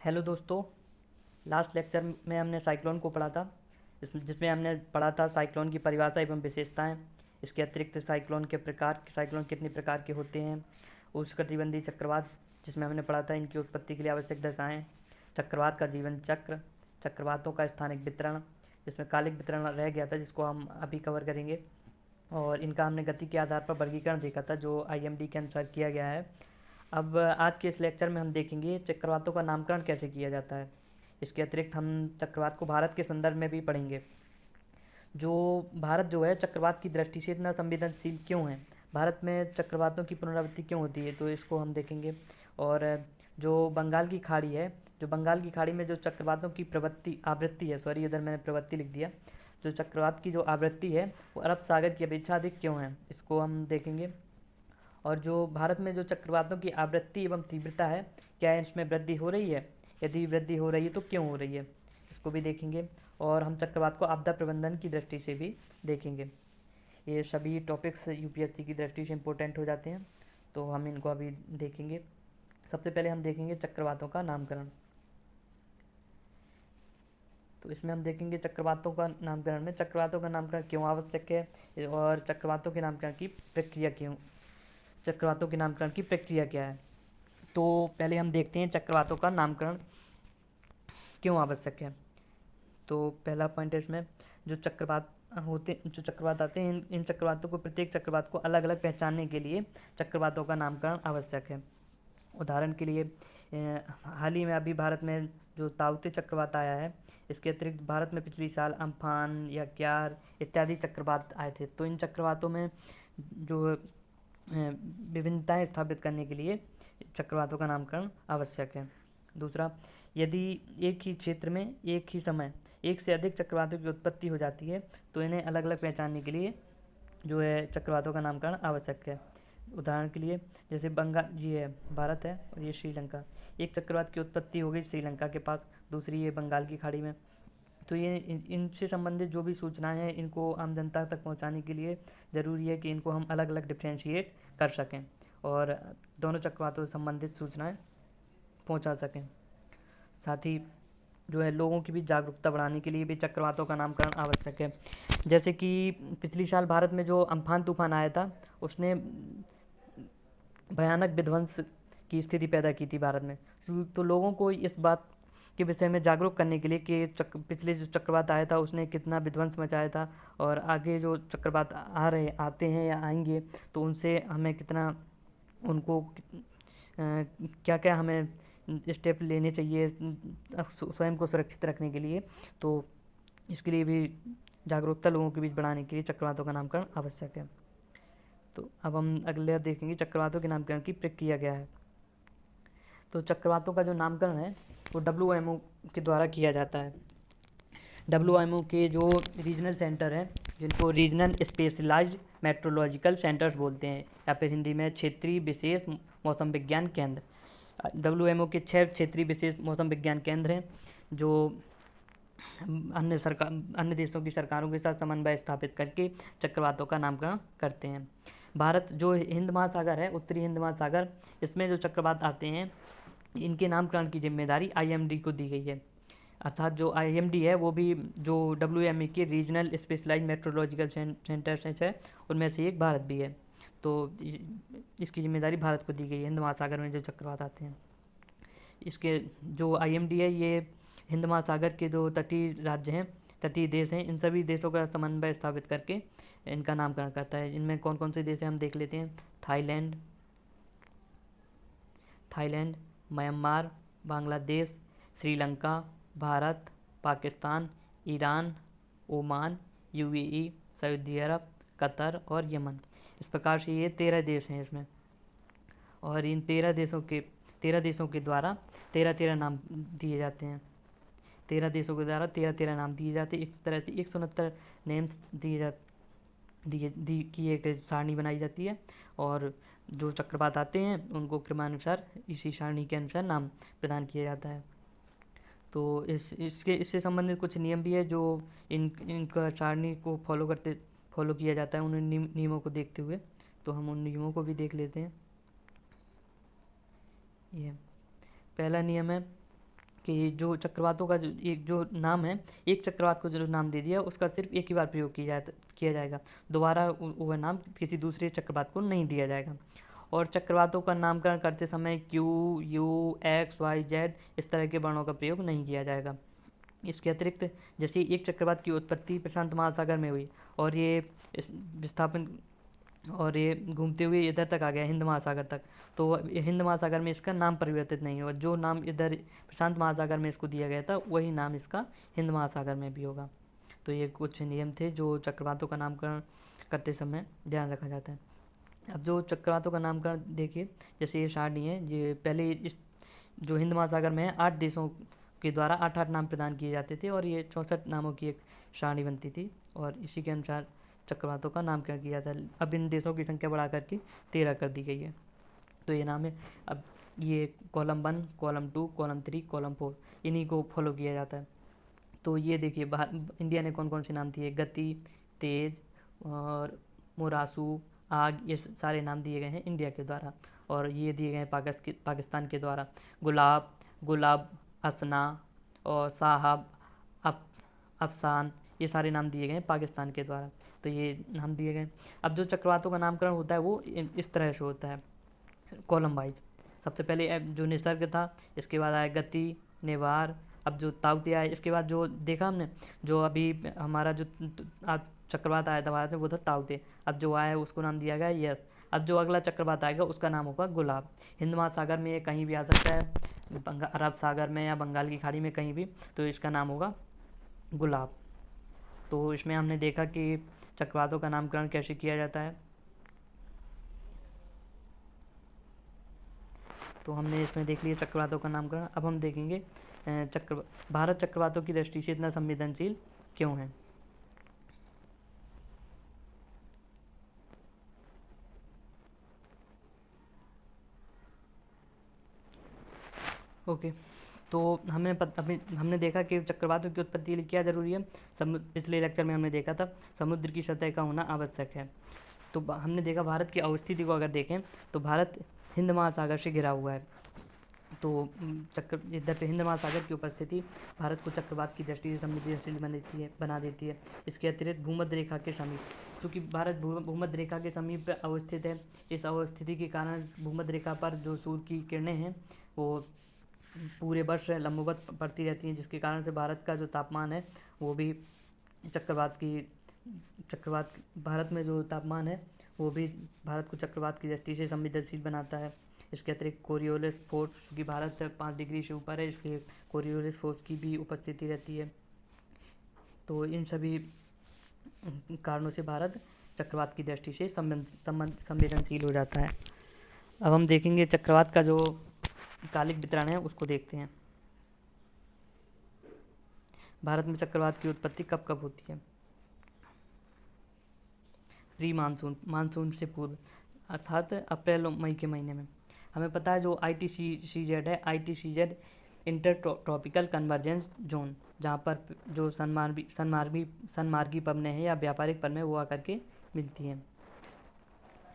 Hello दोस्तों। Last lecture में हमने साइक्लोन को पढ़ा था। जिसमें हमने पढ़ा था साइक्लोन की परिभाषा एवं विशेषताएं। इसके अतिरिक्त साइक्लोन के प्रकार, साइक्लोन कितने प्रकार के होते हैं, उष्णकटिबंधीय चक्रवात जिसमें हमने पढ़ा था इनकी उत्पत्ति के लिए आवश्यक दशाएं, चक्रवात का जीवन चक्र, चक्रवातों का स्थानिक वितरण, जिसमें कालिक वितरण रह गया था जिसको हम अभी कवर करेंगे, और इनका हमने गति के आधार पर वर्गीकरण देखा था जो आईएमडी के अनुसार किया गया है। अब आज के इस लेक्चर में हम देखेंगे चक्रवातों का नामकरण कैसे किया जाता है। इसके अतिरिक्त हम चक्रवात को भारत के संदर्भ में भी पढ़ेंगे। जो भारत जो है चक्रवात की दृष्टि से इतना संवेदनशील क्यों है, भारत में चक्रवातों की पुनरावृत्ति क्यों होती है, तो इसको हम देखेंगे। और जो बंगाल की खाड़ी है, जो बंगाल की खाड़ी में जो चक्रवातों की प्रवृत्ति आवृत्ति है, सॉरी इधर मैंने प्रवृत्ति लिख दिया, जो चक्रवात की जो आवृत्ति है वो अरब सागर की अपेक्षा अधिक क्यों है, इसको हम देखेंगे। और जो भारत में जो चक्रवातों की आवृत्ति एवं तीव्रता है, क्या इसमें वृद्धि हो रही है, यदि वृद्धि हो रही है तो क्यों हो रही है, इसको भी देखेंगे। और हम चक्रवात को आपदा प्रबंधन की दृष्टि से भी देखेंगे। ये सभी टॉपिक्स यूपीएससी की दृष्टि से इम्पोर्टेंट हो जाते हैं, तो हम इनको अभी देखेंगे। सबसे पहले हम देखेंगे चक्रवातों का नामकरण। तो इसमें हम देखेंगे चक्रवातों का नामकरण में चक्रवातों का नामकरण क्यों आवश्यक है और चक्रवातों के नामकरण की प्रक्रिया क्यों, चक्रवातों के नामकरण की प्रक्रिया क्या है। तो पहले हम देखते हैं चक्रवातों का नामकरण क्यों आवश्यक है। तो पहला पॉइंट है इसमें, जो चक्रवात आते हैं इन चक्रवातों को, प्रत्येक चक्रवात को अलग अलग पहचानने के लिए चक्रवातों का नामकरण आवश्यक है। उदाहरण के लिए हाल ही में अभी भारत में जो ताउते चक्रवात आया है, इसके अतिरिक्त भारत में पिछली साल अम्फान या क्यार इत्यादि चक्रवात आए थे। तो इन चक्रवातों में जो विभिन्नताएं स्थापित करने के लिए चक्रवातों का नामकरण आवश्यक है। दूसरा, यदि एक ही क्षेत्र में एक ही समय एक से अधिक चक्रवातों की उत्पत्ति हो जाती है तो इन्हें अलग अलग पहचानने के लिए जो है चक्रवातों का नामकरण आवश्यक है। उदाहरण के लिए जैसे बंगाल, ये है भारत है और ये श्रीलंका, एक चक्रवात की उत्पत्ति हो गई श्रीलंका के पास, दूसरी ये बंगाल की खाड़ी में। तो ये इनसे संबंधित जो भी सूचनाएं हैं इनको आम जनता तक पहुंचाने के लिए ज़रूरी है कि इनको हम अलग अलग डिफ्रेंशिएट कर सकें और दोनों चक्रवातों से संबंधित सूचनाएं पहुंचा सकें। साथ ही जो है लोगों की भी जागरूकता बढ़ाने के लिए भी चक्रवातों का नामकरण आवश्यक है। जैसे कि पिछली साल भारत में जो अम्फान तूफान आया था उसने भयानक विध्वंस की स्थिति पैदा की थी भारत में। तो लोगों को इस बात के विषय में जागरूक करने के लिए कि पिछले जो चक्रवात आया था उसने कितना विध्वंस मचाया था और आगे जो चक्रवात आते हैं या आएंगे तो उनसे हमें कितना, उनको क्या क्या हमें स्टेप लेने चाहिए स्वयं को सुरक्षित रखने के लिए। तो इसके लिए भी जागरूकता लोगों के बीच बढ़ाने के लिए चक्रवातों का नामकरण आवश्यक है। तो अब हम अगले देखेंगे चक्रवातों के नामकरण की प्रक्रिया क्या है। तो चक्रवातों का जो नामकरण है वो WMO के द्वारा किया जाता है। WMO के जो रीजनल सेंटर हैं, जिनको रीजनल स्पेशलाइज्ड मेट्रोलॉजिकल सेंटर्स बोलते हैं या फिर हिंदी में क्षेत्रीय विशेष मौसम विज्ञान केंद्र। WMO के 6 क्षेत्रीय विशेष मौसम विज्ञान केंद्र हैं जो अन्य देशों की सरकारों के साथ समन्वय स्थापित करके चक्रवातों का नामकरण करते हैं। भारत जो हिंद महासागर है, उत्तरी हिंद महासागर, इसमें जो चक्रवात आते हैं इनके नामकरण की जिम्मेदारी IMD को दी गई है। अर्थात जो IMD है वो भी जो WMO के रीजनल स्पेशलाइज मेट्रोलॉजिकल सेंटर्स है उनमें से एक भारत भी है। तो इसकी जिम्मेदारी भारत को दी गई है हिंद महासागर में जो चक्रवात आते हैं। इसके जो IMD है ये हिंद महासागर के जो तटीय राज्य हैं, तटीय देश हैं, इन सभी देशों का समन्वय स्थापित करके इनका नामकरण करता है। इनमें कौन कौन से देश हैं हम देख लेते हैं। Thailand, Myanmar, Bangladesh, Sri Lanka, Bharat, Pakistan, Iran, Oman, UAE, Saudi Arab, Qatar और यमन। इस प्रकार से ये 13 देश हैं इसमें। और इन 13 देशों के द्वारा 13 नाम दिए जाते हैं। 13 देशों के द्वारा 13 नाम दिए जाते हैं। इस तरह से 169 नेम्स की एक सारणी बनाई जाती है और जो चक्रवात आते हैं उनको क्रमानुसार इसी सारणी के अनुसार नाम प्रदान किया जाता है। तो इससे संबंधित कुछ नियम भी है जो इनका सारणी को फॉलो किया जाता है उन नियमों को देखते हुए। तो हम उन नियमों को भी देख लेते हैं। ये पहला नियम है कि जो चक्रवातों का जो एक जो नाम है, एक चक्रवात को जो नाम दे दिया उसका सिर्फ एक ही बार प्रयोग किया जाएगा, दोबारा वह नाम किसी दूसरे चक्रवात को नहीं दिया जाएगा। और चक्रवातों का नामकरण करते समय Q, U, X, Y, Z इस तरह के वर्णों का प्रयोग नहीं किया जाएगा। इसके अतिरिक्त जैसे एक चक्रवात की उत्पत्ति प्रशांत महासागर में हुई और ये विस्थापन और ये घूमते हुए इधर तक आ गया हिंद महासागर तक, तो हिंद महासागर में इसका नाम परिवर्तित नहीं होगा, जो नाम इधर प्रशांत महासागर में इसको दिया गया था वही नाम इसका हिंद महासागर में भी होगा। तो ये कुछ नियम थे जो चक्रवातों का नामकरण करते समय ध्यान रखा जाता है। अब जो चक्रवातों का नामकरण देखिए, जैसे ये सारणी है, ये पहले इस जो हिंद महासागर में है 8 देशों के द्वारा 8 नाम प्रदान किए जाते थे और ये 64 नामों की एक सारणी बनती थी और इसी के अनुसार चक्रवातों का नामकरण किया जाता है। अब इन देशों की संख्या बढ़ा करके 13 कर दी गई है। तो ये नाम है। अब ये कॉलम 1, कॉलम 2, कॉलम 3, कॉलम 4 इन्हीं को फॉलो किया जाता है। तो ये देखिए बाहर इंडिया ने कौन कौन से नाम दिए, गति, तेज और मोरासू, आग, ये सारे नाम दिए गए हैं इंडिया के द्वारा। और ये दिए गए हैं पाकिस्तान के द्वारा, गुलाब, गुलाब, असना और साहब, अफसान, ये सारे नाम दिए गए हैं पाकिस्तान के द्वारा। तो ये नाम दिए गए। अब जो चक्रवातों का नामकरण होता है वो इस तरह से होता है, कॉलम वाइज। सबसे पहले जो निसर्ग था, इसके बाद आया गति, निवार, अब जो ताउते आए, इसके बाद जो देखा हमने जो अभी हमारा जो चक्रवात आया था भारत में वो था ताउते, अब जो आया है उसको नाम दिया गया यस। अब जो अगला चक्रवात आएगा उसका नाम होगा गुलाब। हिंद महासागर में ये कहीं भी आ सकता है, अरब सागर में या बंगाल की खाड़ी में कहीं भी, तो इसका नाम होगा गुलाब। तो इसमें हमने देखा कि चक्रवातों का नामकरण कैसे किया जाता है। तो हमने इसमें देख लिया चक्रवातों का नामकरण। अब हम देखेंगे भारत चक्रवातों की दृष्टि से इतना संवेदनशील क्यों है। ओके, तो हमने देखा कि चक्रवातों की उत्पत्ति के लिए क्या ज़रूरी है। पिछले लेक्चर में हमने देखा था समुद्र की सतह का होना आवश्यक है। तो हमने देखा भारत की अवस्थिति को अगर देखें तो भारत हिंद महासागर से घिरा हुआ है। तो इधर पे हिंद महासागर की उपस्थिति भारत को चक्रवात की दृष्टि से संवेदनशील बना देती है। इसके अतिरिक्त भूमध्य रेखा के समीप, क्योंकि भारत भूमध्य रेखा के समीप अवस्थित है, इस अवस्थिति के कारण भूमध्य रेखा पर जो सूर्य की किरणें हैं वो पूरे वर्ष लंबवत पड़ती रहती हैं, जिसके कारण से भारत का जो तापमान है वो भी भारत में जो तापमान है वो भी भारत को चक्रवात की दृष्टि से संवेदनशील बनाता है। इसके अतिरिक्त कोरियोलिस फोर्स, क्योंकि भारत 5 डिग्री से ऊपर है, इसलिए कोरियोलिस फोर्स की भी उपस्थिति रहती है। तो इन सभी कारणों से भारत चक्रवात की दृष्टि से संवेदनशील हो जाता है। अब हम देखेंगे चक्रवात का जो कालिक वितरण है उसको देखते हैं। भारत में चक्रवात की उत्पत्ति कब कब होती है। प्री मानसून, मानसून से पूर्व, अर्थात अप्रैल और मई के महीने में। हमें पता है जो ITCZ है, ITCZ inter tropical convergence zone, जहाँ पर जो सनमार्गी पवनें हैं या व्यापारिक पवनें वो आकर के मिलती हैं।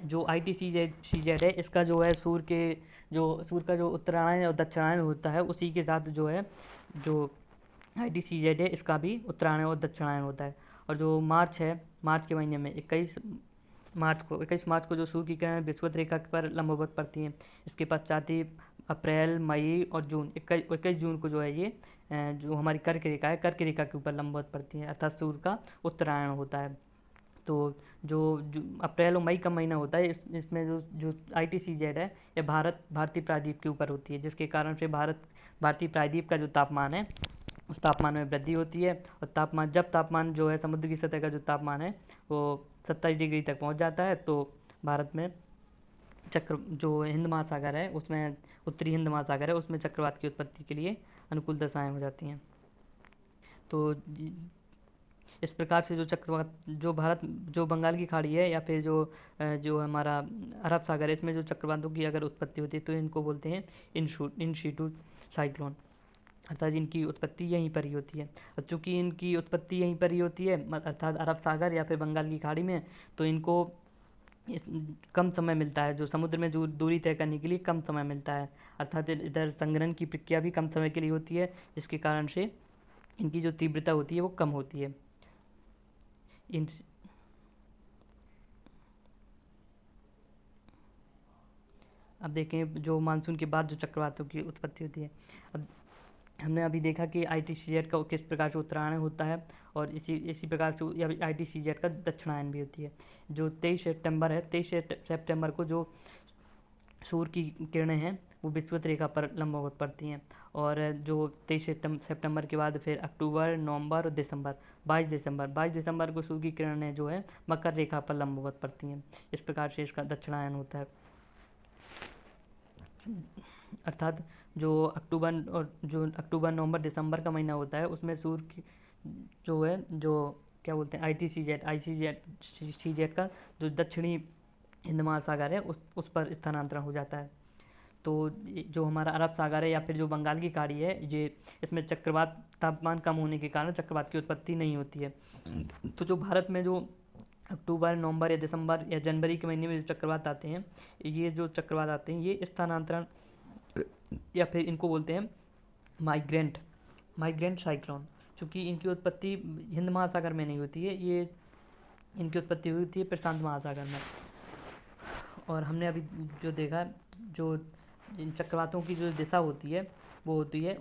जो ITCZ है इसका जो है सूर्य का जो उत्तरायण और दक्षिणायन होता है उसी के साथ जो है जो ITCZ है इसका भी उत्तरायण और दक्षिणायन होता है। और जो मार्च है, मार्च के महीने में 21 मार्च को जो सूर्य की किरणें विषुवत रेखा पर लंबवत पड़ती हैं। इसके पश्चात ही अप्रैल, मई और जून, 21 जून को जो है ये जो हमारी कर्क रेखा है, कर्क रेखा के ऊपर लंबवत पड़ती हैं, अर्थात सूर्य का उत्तरायण होता है। तो जो अप्रैल और मई का महीना होता है इसमें जो ITCZ है ये भारतीय प्रायद्वीप के ऊपर होती है, जिसके कारण से भारतीय प्रायद्वीप का जो तापमान है उस तापमान में वृद्धि होती है। और तापमान जो है समुद्र की सतह का जो तापमान है वो 27 डिग्री तक पहुंच जाता है, तो भारत में जो हिंद महासागर है उसमें, उत्तरी हिंद महासागर है उसमें चक्रवात की उत्पत्ति के लिए अनुकूल दशाएं हो जाती हैं। तो इस प्रकार से जो चक्रवात जो बंगाल की खाड़ी है या फिर जो हमारा अरब सागर है, इसमें जो चक्रवातों की अगर उत्पत्ति होती है तो इनको बोलते हैं इन सीटू साइक्लोन, अर्थात इनकी उत्पत्ति यहीं पर ही होती है। और चूँकि इनकी उत्पत्ति यहीं पर ही होती है, अर्थात अरब सागर या फिर बंगाल की खाड़ी में, तो इनको इस कम समय मिलता है, जो समुद्र में जो दूरी तय करने के लिए कम समय मिलता है, अर्थात इधर संघनन की प्रक्रिया भी कम समय के लिए होती है, जिसके कारण से इनकी जो तीव्रता होती है वो कम होती है। इन अब देखें जो मानसून के बाद जो चक्रवातों की उत्पत्ति होती है। अब हमने अभी देखा कि ITCZ का किस प्रकार से उत्तरायण होता है, और इसी प्रकार से ITCZ का दक्षिणायन भी होती है। जो 23 सितंबर है, 23 सितंबर को जो सूर्य की किरणें हैं वो विषुवत रेखा पर लंबवत पड़ती हैं, और जो 23 सितंबर के बाद फिर अक्टूबर, नवंबर और दिसंबर, 22 दिसंबर को सूर्य की किरणें जो है मकर रेखा पर लंबवत पड़ती हैं। इस प्रकार से इसका दक्षिणायन होता है। अर्थात जो अक्टूबर, नवंबर, दिसंबर का महीना होता है उसमें सूर्य की जो है, जो क्या बोलते हैं, ITCZ का जो दक्षिणी हिंद महासागर है उस पर स्थानांतरण हो जाता है। तो जो हमारा अरब सागर है या फिर जो बंगाल की खाड़ी है, ये इसमें चक्रवात, तापमान कम होने के कारण चक्रवात की उत्पत्ति नहीं होती है। तो जो भारत में जो अक्टूबर, नवंबर या दिसंबर या जनवरी के महीने में जो चक्रवात आते हैं, ये जो चक्रवात आते हैं ये स्थानांतरण या फिर इनको बोलते हैं माइग्रेंट साइक्लोन। चूँकि इनकी उत्पत्ति हिंद महासागर में नहीं होती है, ये इनकी उत्पत्ति हुई होती है प्रशांत महासागर में। और हमने अभी जो देखा, जो इन चक्रवातों की जो दिशा होती है वो होती है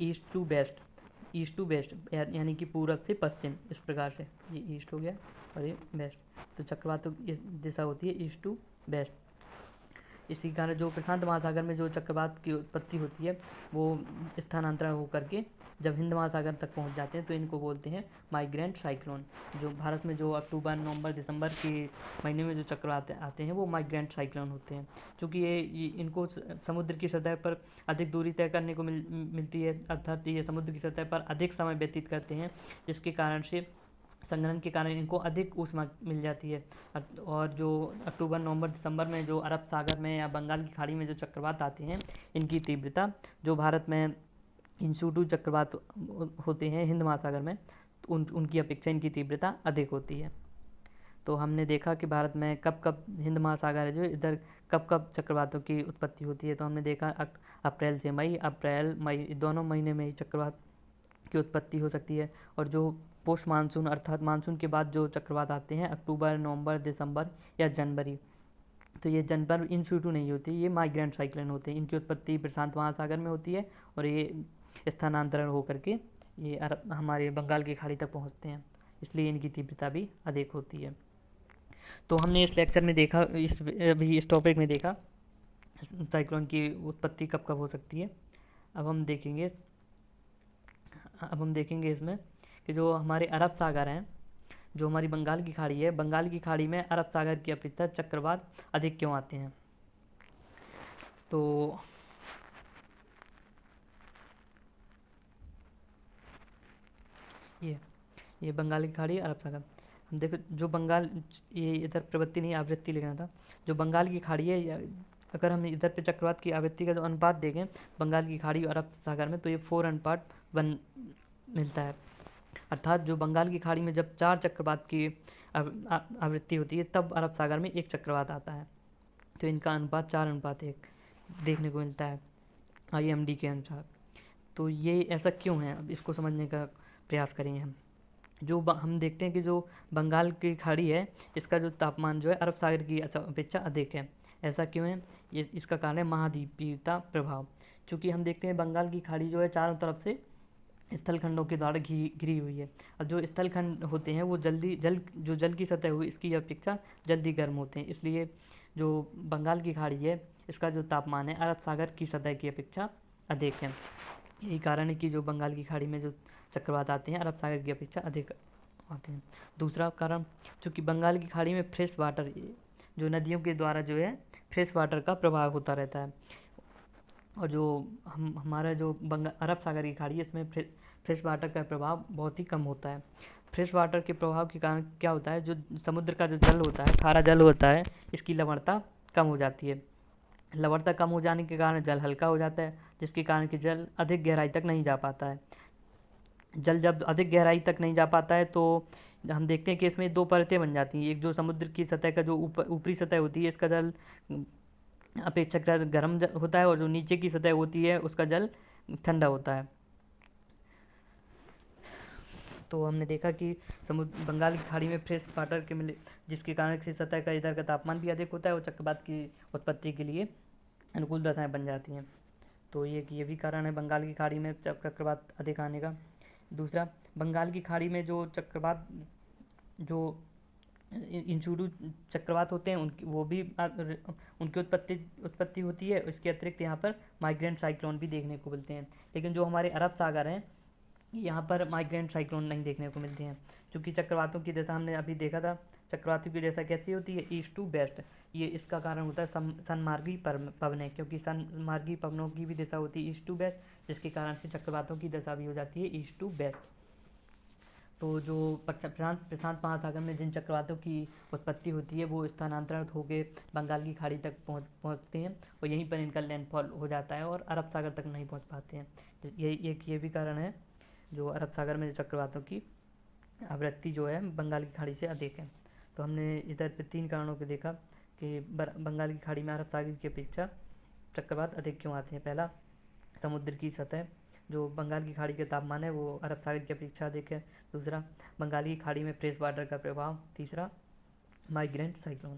ईस्ट टू वेस्ट, यानी कि पूरब से पश्चिम। इस प्रकार से ये ईस्ट हो गया और ये वेस्ट, तो चक्रवातों की दिशा होती है ईस्ट टू वेस्ट। इसी कारण जो प्रशांत महासागर में जो चक्रवात की उत्पत्ति होती है वो स्थानांतरण होकर के जब हिंद महासागर तक पहुंच जाते हैं तो इनको बोलते हैं माइग्रेंट साइक्लोन। जो भारत में जो अक्टूबर, नवंबर, दिसंबर के महीने में जो चक्रवात आते हैं वो माइग्रेंट साइक्लोन होते हैं। क्योंकि ये इनको समुद्र की सतह पर अधिक दूरी तय करने को मिलती है, अर्थात ये समुद्र की सतह पर अधिक समय व्यतीत करते हैं, जिसके कारण से संघनन के कारण इनको अधिक ऊष्मा मिल जाती है। और जो अक्टूबर, नवंबर, दिसंबर में जो अरब सागर में या बंगाल की खाड़ी में जो चक्रवात आते हैं, इनकी तीव्रता जो भारत में इंशुटू चक्रवात होते हैं हिंद महासागर में, तो उनकी अपेक्षा इनकी तीव्रता अधिक होती है। तो हमने देखा कि भारत में कब कब हिंद महासागर है जो इधर कब कब चक्रवातों की उत्पत्ति होती है। तो हमने देखा अप्रैल से मई, दोनों महीने में ही चक्रवात की उत्पत्ति हो सकती है। और जो पोस्ट मानसून अर्थात मानसून के बाद जो चक्रवात आते हैं अक्टूबर, नवंबर, दिसंबर या जनवरी, तो ये जनवरी इन सिटू नहीं होती, ये माइग्रेंट साइक्लोन होते हैं। इनकी उत्पत्ति प्रशांत महासागर में होती है और ये स्थानांतरण होकर के ये हमारे बंगाल की खाड़ी तक पहुंचते हैं, इसलिए इनकी तीव्रता भी अधिक होती है। तो हमने इस लेक्चर में देखा, इस टॉपिक में देखा साइक्लोन की उत्पत्ति कब कब हो सकती है। अब हम देखेंगे इसमें कि जो हमारे अरब सागर हैं, जो हमारी बंगाल की खाड़ी है, बंगाल की खाड़ी में अरब सागर की अपेक्षा चक्रवात अधिक क्यों आते हैं। तो ये बंगाल की खाड़ी, अरब सागर, हम देखो जो बंगाल, ये इधर प्रवृत्ति नहीं आवृत्ति लिखना था। जो बंगाल की खाड़ी है, अगर हम इधर पे चक्रवात की आवृत्ति का जो अनुपात देखें बंगाल की खाड़ी और अरब सागर में, तो ये 4:1 मिलता है। अर्थात जो बंगाल की खाड़ी में जब 4 चक्रवात की आवृत्ति होती है तब अरब सागर में 1 चक्रवात आता है। तो इनका अनुपात 4:1 देखने को मिलता है IMD के अनुसार। तो ये ऐसा क्यों है, अब इसको समझने का प्रयास करेंगे हम। हम देखते हैं कि जो बंगाल की खाड़ी है इसका जो तापमान जो है अरब सागर की अपेक्षा अधिक है। ऐसा क्यों है, ये इसका कारण है महाद्वीपीयता प्रभाव। क्योंकि हम देखते हैं बंगाल की खाड़ी जो है चारों तरफ से स्थल खंडों के द्वारा घिरी हुई है। अब जो स्थल खंड होते हैं वो जल की सतह हुई इसकी अपेक्षा जल्दी गर्म होते हैं, इसलिए जो बंगाल की खाड़ी है इसका जो तापमान है अरब सागर की सतह की अपेक्षा अधिक है। यही कारण है कि जो बंगाल की खाड़ी में जो चक्रवात आते हैं अरब सागर की अपेक्षा अधिक आते हैं। दूसरा कारण, चूँकि बंगाल की खाड़ी में फ्रेश वाटर, जो नदियों के द्वारा जो है फ्रेश वाटर का प्रभाव होता रहता है, और जो हमारा जो अरब सागर की खाड़ी है इसमें फ्रेश वाटर का प्रभाव बहुत ही कम होता है। फ्रेश वाटर के प्रभाव के कारण क्या होता है, जो समुद्र का जो जल होता है, खारा जल होता है, इसकी लवणता कम हो जाती है। लवणता कम हो जाने के कारण जल हल्का हो जाता है, जिसके कारण कि जल अधिक गहराई तक नहीं जा पाता है। जल जब अधिक गहराई तक नहीं जा पाता है तो हम देखते हैं कि इसमें दो परतें बन जाती हैं। एक जो समुद्र की सतह का जो ऊपरी सतह होती है, इसका जल अपेक्षाकृत गर्म होता है, और जो नीचे की सतह होती है उसका जल ठंडा होता है। तो हमने देखा कि समुद्र बंगाल की खाड़ी में फ्रेश वाटर के मिले, जिसके कारण से सतह का इधर का तापमान भी अधिक होता है और चक्रवात की उत्पत्ति के लिए अनुकूल दशाएं बन जाती हैं। तो ये भी कारण है बंगाल की खाड़ी में चक्रवात अधिक आने का। दूसरा, बंगाल की खाड़ी में जो चक्रवात, जो इंशुरु चक्रवात होते हैं, उनकी वो भी उनकी उत्पत्ति होती है। इसके अतिरिक्त यहाँ पर माइग्रेंट साइक्लोन भी देखने को मिलते हैं। लेकिन जो हमारे अरब सागर हैं, यहाँ पर माइग्रेंट साइक्लोन नहीं देखने को मिलते हैं, क्योंकि चक्रवातों की दिशा हमने अभी देखा था। चक्रवातों की दिशा कैसी होती है? East to west. ये इसका कारण होता है सनमार्गी पवनें, क्योंकि सनमार्गी पवनों की भी दिशा होती है ईस्ट टू वेस्ट, जिसके कारण से चक्रवातों की दिशा भी हो जाती है ईस्ट टू वेस्ट। तो जो प्रशांत महासागर में जिन चक्रवातों की उत्पत्ति होती है वो स्थानांतरित होकर बंगाल की खाड़ी तक पहुँचते हैं, और यहीं पर इनका लैंडफॉल हो जाता है और अरब सागर तक नहीं पहुँच पाते हैं। ये भी कारण है जो अरब सागर में चक्रवातों की आवृत्ति जो है बंगाल की खाड़ी से अधिक है। तो हमने इधर पे 3 कारणों को देखा कि बंगाल की खाड़ी में अरब सागर की अपेक्षा चक्रवात अधिक क्यों आते हैं। पहला, समुद्र की सतह, जो बंगाल की खाड़ी के तापमान है वो अरब सागर की अपेक्षा अधिक है। दूसरा, बंगाल की खाड़ी में फ्रेश वाटर का प्रभाव। तीसरा, माइग्रेंट साइक्लोन।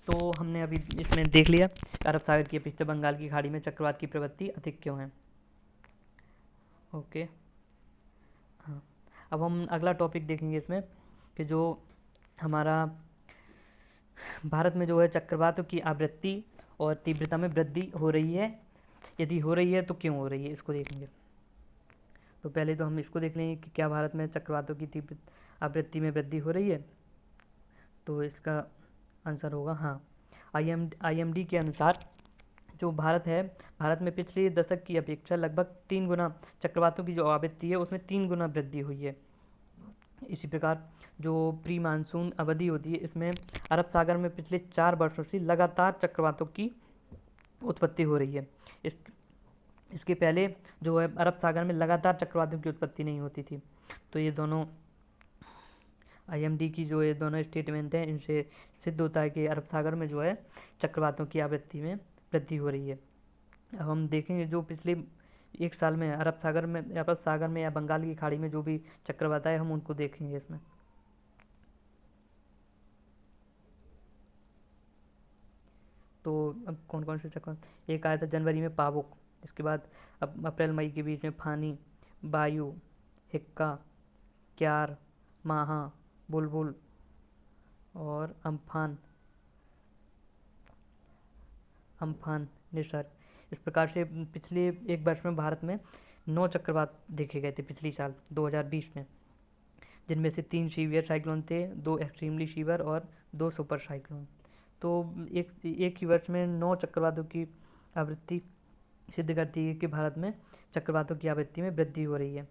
तो हमने अभी इसमें देख लिया अरब सागर की अपेक्षा बंगाल की खाड़ी में चक्रवात की प्रवृत्ति अधिक क्यों है। ओके, हाँ, अब हम अगला टॉपिक देखेंगे इसमें कि जो हमारा भारत में जो है चक्रवातों की आवृत्ति और तीव्रता में वृद्धि हो रही है। यदि हो रही है तो क्यों हो रही है, इसको देखेंगे। तो पहले तो हम इसको देख लेंगे कि क्या भारत में चक्रवातों की तीव्र आवृत्ति में वृद्धि हो रही है। तो इसका आंसर होगा हाँ। IMD के अनुसार जो भारत है, भारत में पिछले दशक की अपेक्षा लगभग 3 गुना चक्रवातों की जो आवृत्ति है उसमें 3 गुना वृद्धि हुई है। इसी प्रकार जो प्री मानसून अवधि होती है, इसमें अरब सागर में पिछले 4 वर्षों से लगातार चक्रवातों की उत्पत्ति हो रही है। इसके पहले जो है अरब सागर में लगातार चक्रवातों की उत्पत्ति नहीं होती थी। तो ये दोनों IMD की जो ये दोनों स्टेटमेंट हैं, इनसे सिद्ध होता है कि अरब सागर में जो है चक्रवातों की आवृत्ति में वृद्धि हो रही है। अब हम देखेंगे जो पिछले 1 साल में अरब सागर में या बंगाल की खाड़ी में जो भी चक्रवात आए, हम उनको देखेंगे इसमें। तो अब कौन कौन से चक्रवात, एक आया था जनवरी में पावुक, इसके बाद अब अप्रैल मई के बीच में फानी, वायु, हिक्का, क्यार, माहा, बुलबुल और अम्फान, निसर्ग। इस प्रकार से पिछले 1 वर्ष में भारत में 9 चक्रवात देखे गए थे पिछली साल 2020 में, जिनमें से 3 सीवियर साइक्लोन थे, 2 एक्सट्रीमली सीवियर और 2 सुपर साइक्लोन। तो एक ही वर्ष में 9 चक्रवातों की आवृत्ति सिद्ध करती है कि भारत में चक्रवातों की आवृत्ति में वृद्धि हो रही है।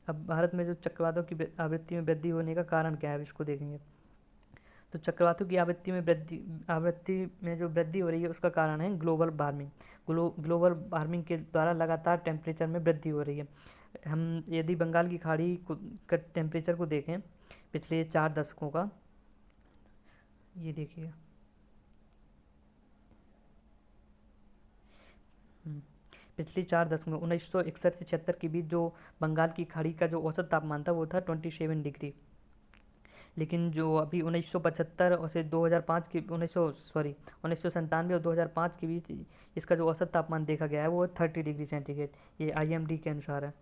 अब भारत में जो चक्रवातों की आवृत्ति में वृद्धि होने का कारण क्या है, इसको देखेंगे। तो चक्रवातों की आवृत्ति में जो वृद्धि हो रही है उसका कारण है ग्लोबल वार्मिंग। ग्लोबल वार्मिंग के द्वारा लगातार टेम्परेचर में वृद्धि हो रही है। हम यदि बंगाल की खाड़ी का टेम्परेचर को देखें पिछले 4 दशकों का, ये देखिए पिछले 4 दशकों में 1961 से 76 के बीच जो बंगाल की खाड़ी का जो औसत तापमान था वो था 27 डिग्री। लेकिन जो अभी 1975 और से 2005 के 1997 और 2005 के बीच इसका जो औसत तापमान देखा गया है वो 30 डिग्री सेंटीग्रेड, ये IMD के अनुसार है।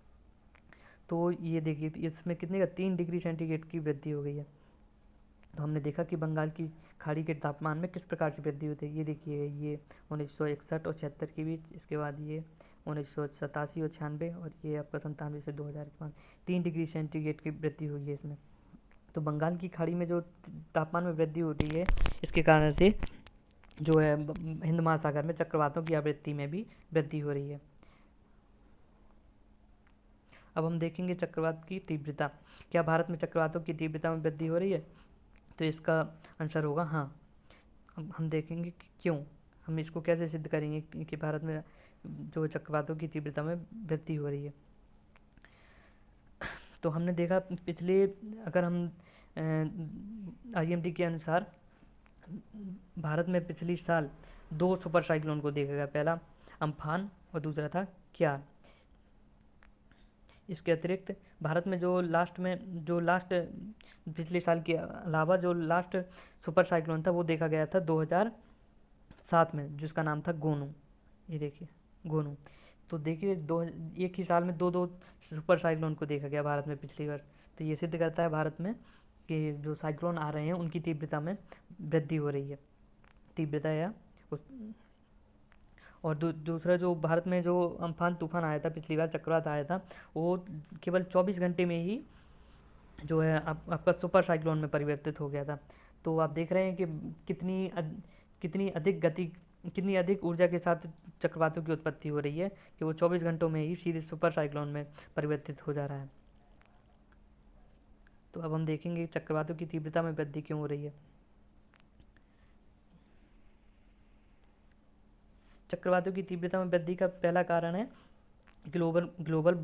तो ये देखिए इसमें कितने का 3 डिग्री सेंटीग्रेड की वृद्धि हो गई है। तो हमने देखा कि बंगाल की खाड़ी के तापमान में किस प्रकार से वृद्धि होती है। ये देखिए, ये 1961 और 76 के बीच, इसके बाद ये 1987 और 96, और ये आपका 97 से 2000 के बाद 3 डिग्री सेंटीग्रेड की वृद्धि हुई है इसमें। तो बंगाल की खाड़ी में जो तापमान में वृद्धि हो रही है, इसके कारण से जो है हिंद महासागर में चक्रवातों की आवृत्ति में भी वृद्धि हो रही है। अब हम देखेंगे चक्रवात की तीव्रता। क्या भारत में चक्रवातों की तीव्रता में वृद्धि हो रही है? तो इसका आंसर होगा हाँ। अब हम देखेंगे कि क्यों, हम इसको कैसे सिद्ध करेंगे कि भारत में जो चक्रवातों की तीव्रता में वृद्धि हो रही है। तो हमने देखा पिछले, अगर हम IMD के अनुसार भारत में पिछले साल 2 सुपर साइक्लोन को देखा गया, पहला अम्फान और दूसरा था क्यार। इसके अतिरिक्त भारत में जो लास्ट पिछले साल के अलावा जो लास्ट सुपर साइक्लोन था वो देखा गया था 2007 में, जिसका नाम था गोनू। ये देखिए गोनू। तो देखिए एक ही साल में दो सुपर साइक्लोन को देखा गया भारत में पिछली वर्ष। तो ये सिद्ध करता है भारत में कि जो साइक्लोन आ रहे हैं उनकी तीव्रता में वृद्धि हो रही है, तीव्रता या और दूसरा जो भारत में जो अम्फान तूफान आया था पिछली बार, चक्रवात आया था, वो केवल 24 घंटे में ही जो है आपका सुपर साइक्लोन में परिवर्तित हो गया था। तो आप देख रहे हैं कि कितनी अधिक ऊर्जा के साथ चक्रवातों की उत्पत्ति हो रही है कि वो 24 घंटों में ही सीधे सुपर साइक्लोन में परिवर्तित हो जा रहा है। तो अब हम देखेंगे चक्रवातों की तीव्रता में वृद्धि क्यों हो रही है। चक्रवातों की तीव्रता में वृद्धि का पहला कारण है ग्लोबल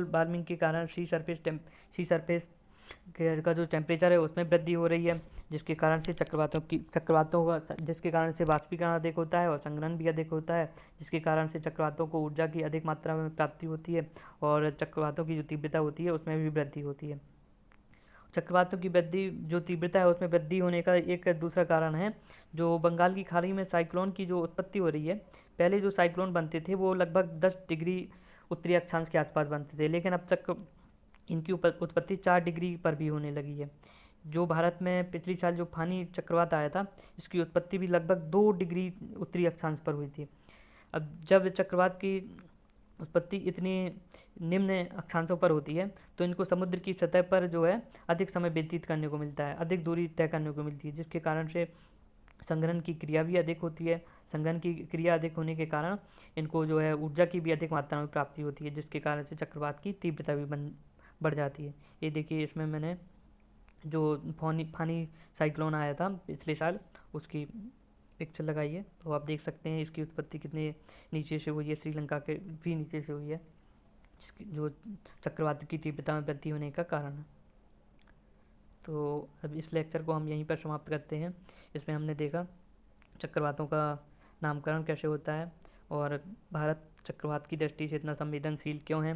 वार्मिंग के कारण सी सरफेस का जो टेम्परेचर है उसमें वृद्धि हो रही है, जिसके कारण से जिसके कारण से वाष्पीकरण अधिक होता है और संघनन भी अधिक होता है, जिसके कारण से चक्रवातों को ऊर्जा की अधिक मात्रा में प्राप्ति होती है और चक्रवातों की जो तीव्रता होती है उसमें भी वृद्धि होती है। चक्रवातों की वृद्धि जो तीव्रता है उसमें वृद्धि होने का एक दूसरा कारण है जो बंगाल की खाड़ी में साइक्लोन की जो उत्पत्ति हो रही है। पहले जो साइक्लोन बनते थे वो लगभग 10 डिग्री उत्तरी अक्षांश के आसपास बनते थे, लेकिन अब तक इनकी उत्पत्ति 4 डिग्री पर भी होने लगी है। जो भारत में पिछली साल जो फानी चक्रवात आया था, इसकी उत्पत्ति भी लगभग 2 डिग्री उत्तरी अक्षांश पर हुई थी। अब जब चक्रवात की उत्पत्ति इतनी निम्न अक्षांशों पर होती है तो इनको समुद्र की सतह पर जो है अधिक समय व्यतीत करने को मिलता है, अधिक दूरी तय करने को मिलती है, जिसके कारण से संघनन की क्रिया भी अधिक होती है। संघनन की क्रिया अधिक होने के कारण इनको जो है ऊर्जा की भी अधिक मात्रा में प्राप्ति होती है, जिसके कारण से चक्रवात की तीव्रता भी बढ़ जाती है। ये देखिए इसमें मैंने जो फानी साइक्लोन आया था पिछले साल उसकी पिक्चर लगाई है, तो आप देख सकते हैं इसकी उत्पत्ति कितने नीचे से हुई है, श्रीलंका के भी नीचे से हुई है, जो चक्रवात की तीव्रता में वृद्धि होने का कारण है। तो अब इस लेक्चर को हम यहीं पर समाप्त करते हैं। इसमें हमने देखा चक्रवातों का नामकरण कैसे होता है और भारत चक्रवात की दृष्टि से इतना संवेदनशील क्यों है,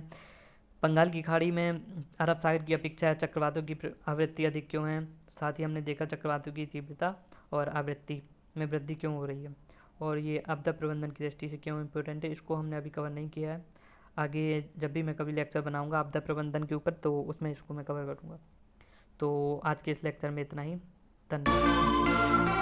बंगाल की खाड़ी में अरब सागर की अपेक्षा चक्रवातों की आवृत्ति अधिक क्यों है, साथ ही हमने देखा चक्रवातों की तीव्रता और आवृत्ति में वृद्धि क्यों हो रही है और ये आपदा प्रबंधन की दृष्टि से क्यों इम्पोर्टेंट है, इसको हमने अभी कवर नहीं किया है। आगे जब भी मैं कभी लेक्चर बनाऊंगा आपदा प्रबंधन के ऊपर तो उसमें इसको मैं कवर करूँगा। तो आज के इस लेक्चर में इतना ही। धन्यवाद।